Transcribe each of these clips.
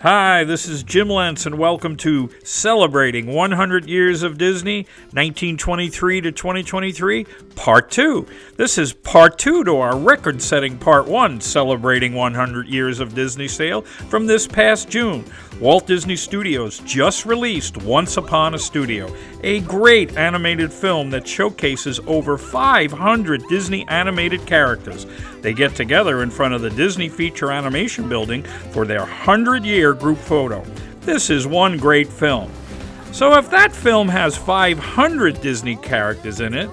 Hi, this is Jim Lentz, and welcome to Celebrating 100 Years of Disney, 1923 to 2023, Part 2. This is Part 2 to our record-setting Part 1, Celebrating 100 Years of Disney sale from this past June. Walt Disney Studios just released Once Upon a Studio, a great animated film that showcases over 500 Disney animated characters. They get together in front of the Disney Feature Animation Building for their 100-year group photo. This is one great film. So if that film has 500 Disney characters in it,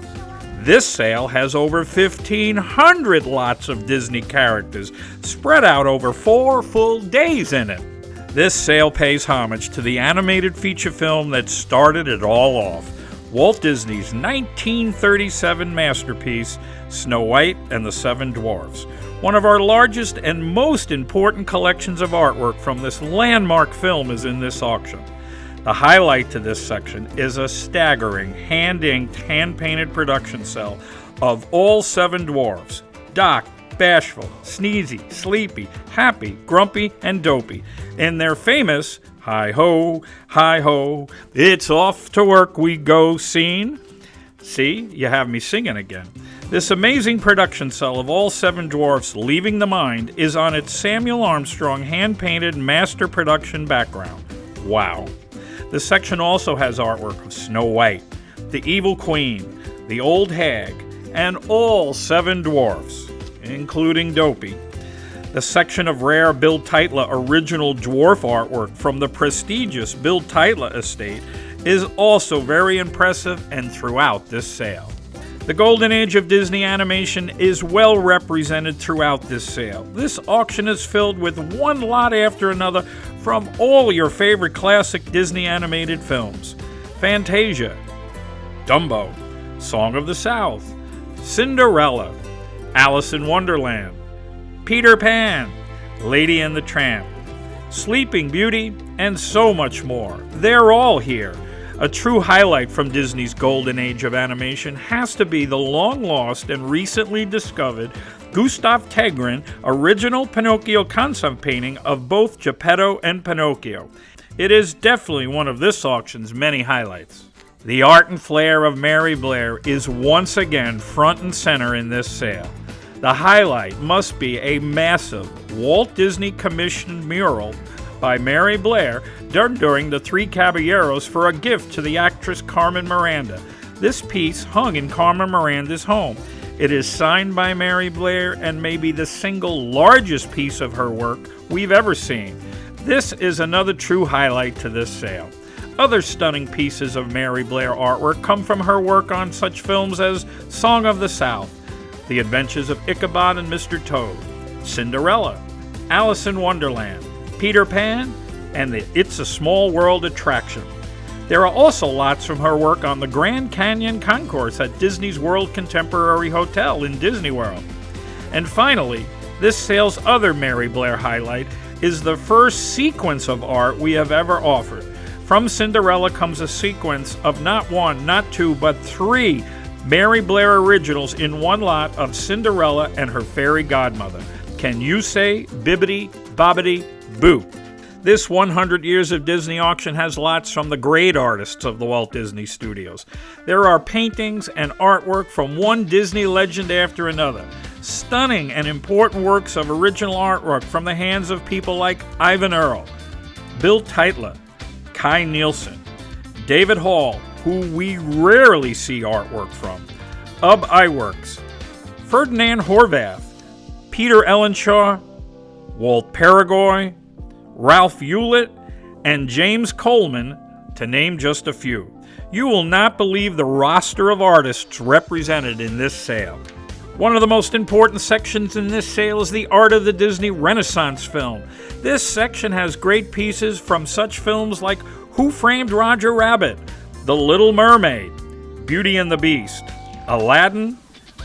this sale has over 1,500 lots of Disney characters spread out over 4 full days in it. This sale pays homage to the animated feature film that started it all off, Walt Disney's 1937 masterpiece, Snow White and the Seven Dwarfs. One of our largest and most important collections of artwork from this landmark film is in this auction. The highlight to this section is a staggering hand-inked, hand-painted production cell of all 7 dwarfs: Doc, Bashful, Sneezy, Sleepy, Happy, Grumpy, and Dopey, in their famous hi-ho, it's off to work we go scene. See, you have me singing again. This amazing production cell of all 7 dwarfs leaving the mind is on its Samuel Armstrong hand-painted master production background. Wow. This section also has artwork of Snow White, the Evil Queen, the Old Hag, and all 7 dwarfs, including Dopey. The section of rare Bill Tytla original dwarf artwork from the prestigious Bill Tytla estate is also very impressive and throughout this sale. The golden age of Disney animation is well represented throughout this sale. This auction is filled with one lot after another from all your favorite classic Disney animated films: Fantasia, Dumbo, Song of the South, Cinderella, Alice in Wonderland, Peter Pan, Lady and the Tramp, Sleeping Beauty, and so much more. They're all here. A true highlight from Disney's golden age of animation has to be the long-lost and recently discovered Gustav Tegrin original Pinocchio concept painting of both Geppetto and Pinocchio. It is definitely one of this auction's many highlights. The art and flair of Mary Blair is once again front and center in this sale. The highlight must be a massive Walt Disney commissioned mural by Mary Blair done during the Three Caballeros for a gift to the actress Carmen Miranda. This piece hung in Carmen Miranda's home. It is signed by Mary Blair and may be the single largest piece of her work we've ever seen. This is another true highlight to this sale. Other stunning pieces of Mary Blair artwork come from her work on such films as Song of the South, The Adventures of Ichabod and Mr. Toad, Cinderella, Alice in Wonderland, Peter Pan, and the It's a Small World attraction. There are also lots from her work on the Grand Canyon Concourse at Disney's World Contemporary Hotel in Disney World. And finally, this sale's other Mary Blair highlight is the first sequence of art we have ever offered. From Cinderella comes a sequence of not 1, not 2, but 3 Mary Blair originals in one lot of Cinderella and her fairy godmother. Can you say bibbidi bobbidi boo? This 100 Years of Disney auction has lots from the great artists of the Walt Disney Studios. There are paintings and artwork from one Disney legend after another. Stunning and important works of original artwork from the hands of people like Eyvind Earle, Bill Tytla, Kai Neilsen, David Hall, who we rarely see artwork from, Ub Iwerks, Ferdinand Horvath, Peter Ellenshaw, Walt Peregoy, Ralph Hewlett, and James Coleman, to name just a few. You will not believe the roster of artists represented in this sale. One of the most important sections in this sale is the Art of the Disney Renaissance film. This section has great pieces from such films like Who Framed Roger Rabbit, The Little Mermaid, Beauty and the Beast, Aladdin,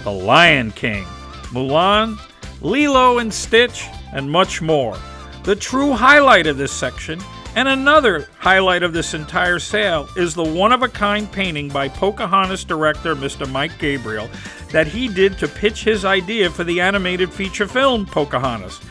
The Lion King, Mulan, Lilo and Stitch, and much more. The true highlight of this section, and another highlight of this entire sale, is the one-of-a-kind painting by Pocahontas director Mr. Mike Gabriel that he did to pitch his idea for the animated feature film Pocahontas.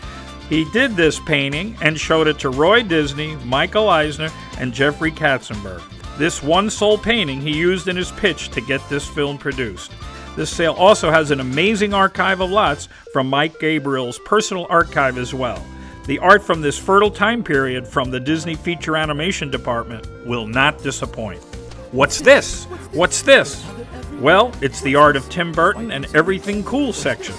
He did this painting and showed it to Roy Disney, Michael Eisner, and Jeffrey Katzenberg. This one sole painting he used in his pitch to get this film produced. This sale also has an amazing archive of lots from Mike Gabriel's personal archive as well. The art from this fertile time period from the Disney Feature Animation Department will not disappoint. What's this? What's this? Well, it's the art of Tim Burton and Everything Cool section.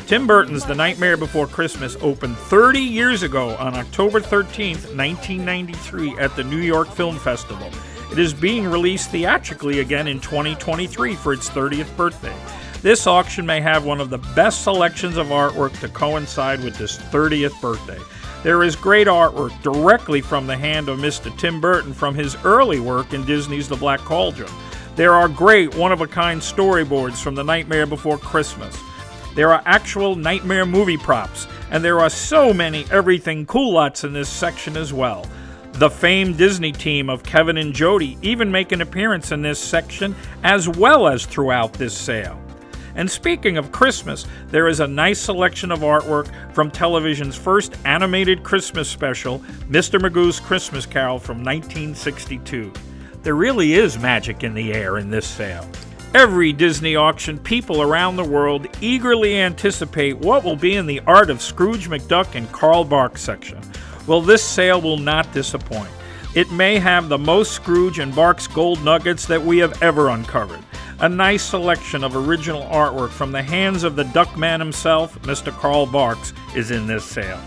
Tim Burton's The Nightmare Before Christmas opened 30 years ago on October 13th, 1993 at the New York Film Festival. It is being released theatrically again in 2023 for its 30th birthday. This auction may have one of the best selections of artwork to coincide with this 30th birthday. There is great artwork directly from the hand of Mr. Tim Burton from his early work in Disney's The Black Cauldron. There are great one-of-a-kind storyboards from The Nightmare Before Christmas. There are actual Nightmare movie props, and there are so many Everything Cool lots in this section as well. The famed Disney team of Kevin and Jody even make an appearance in this section as well as throughout this sale. And speaking of Christmas, there is a nice selection of artwork from television's first animated Christmas special, Mr. Magoo's Christmas Carol from 1962. There really is magic in the air in this sale. Every Disney auction, people around the world eagerly anticipate what will be in the Art of Scrooge McDuck and Carl Barks section. Well, this sale will not disappoint. It may have the most Scrooge and Barks gold nuggets that we have ever uncovered. A nice selection of original artwork from the hands of the Duckman himself, Mr. Carl Barks, is in this sale.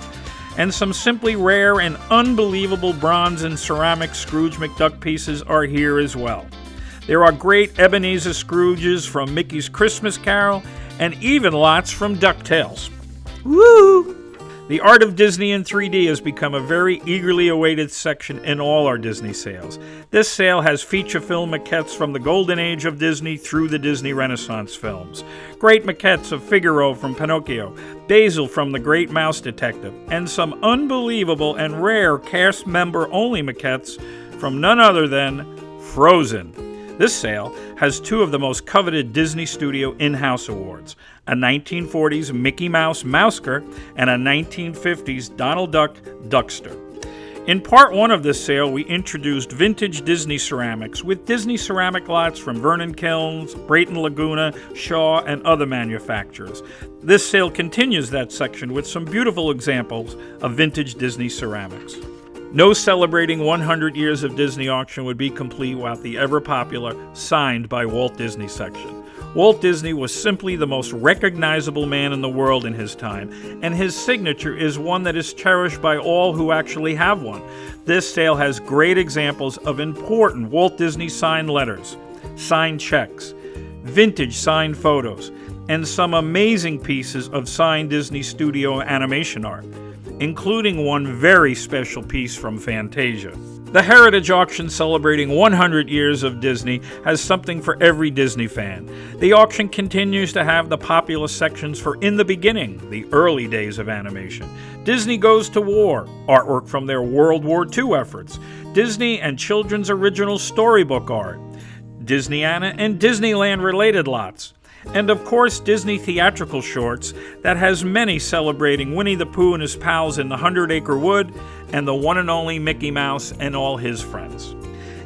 And some simply rare and unbelievable bronze and ceramic Scrooge McDuck pieces are here as well. There are great Ebenezer Scrooges from Mickey's Christmas Carol, and even lots from DuckTales. Woo! The Art of Disney in 3D has become a very eagerly awaited section in all our Disney sales. This sale has feature film maquettes from the golden age of Disney through the Disney Renaissance films. Great maquettes of Figaro from Pinocchio, Basil from The Great Mouse Detective, and some unbelievable and rare cast member-only maquettes from none other than Frozen. This sale has two of the most coveted Disney Studio in-house awards, a 1940s Mickey Mouse Mousker and a 1950s Donald Duck Duckster. In part one of this sale, we introduced vintage Disney ceramics with Disney ceramic lots from Vernon Kilns, Brayton Laguna, Shaw, and other manufacturers. This sale continues that section with some beautiful examples of vintage Disney ceramics. No celebrating 100 years of Disney auction would be complete without the ever-popular Signed by Walt Disney section. Walt Disney was simply the most recognizable man in the world in his time, and his signature is one that is cherished by all who actually have one. This sale has great examples of important Walt Disney signed letters, signed checks, vintage signed photos, and some amazing pieces of signed Disney Studio animation art, including one very special piece from Fantasia. The Heritage Auction celebrating 100 years of Disney has something for every Disney fan. The auction continues to have the popular sections for In the Beginning, the early days of animation, Disney Goes to War, artwork from their World War II efforts, Disney and children's original storybook art, Disneyana and Disneyland related lots, and of course Disney theatrical shorts that has many celebrating Winnie the Pooh and his pals in the 100-Acre Wood and the one and only Mickey Mouse and all his friends.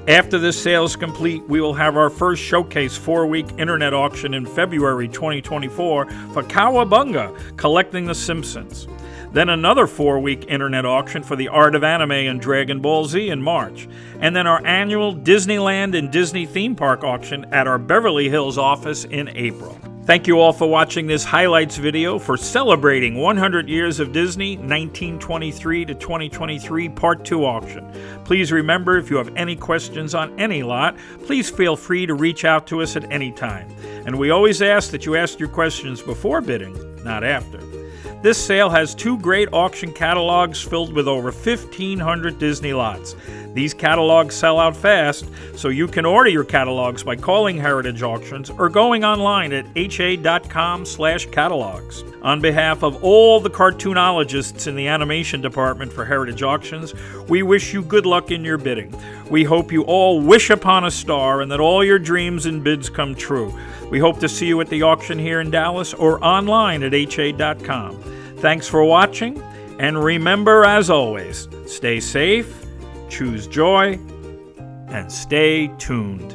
After this sale is complete, we will have our first showcase 4-week internet auction in February 2024 for Cowabunga, Collecting the Simpsons. Then another 4-week internet auction for the Art of Anime and Dragon Ball Z in March. And then our annual Disneyland and Disney theme park auction at our Beverly Hills office in April. Thank you all for watching this highlights video for celebrating 100 years of Disney, 1923 to 2023 Part 2 auction. Please remember, if you have any questions on any lot, please feel free to reach out to us at any time. And we always ask that you ask your questions before bidding, not after. This sale has 2 great auction catalogs filled with over 1,500 Disney lots. These catalogs sell out fast, so you can order your catalogs by calling Heritage Auctions or going online at ha.com/catalogs. On behalf of all the cartoonologists in the animation department for Heritage Auctions, we wish you good luck in your bidding. We hope you all wish upon a star and that all your dreams and bids come true. We hope to see you at the auction here in Dallas or online at ha.com. Thanks for watching, And remember, as always, stay safe, choose joy, and stay tuned.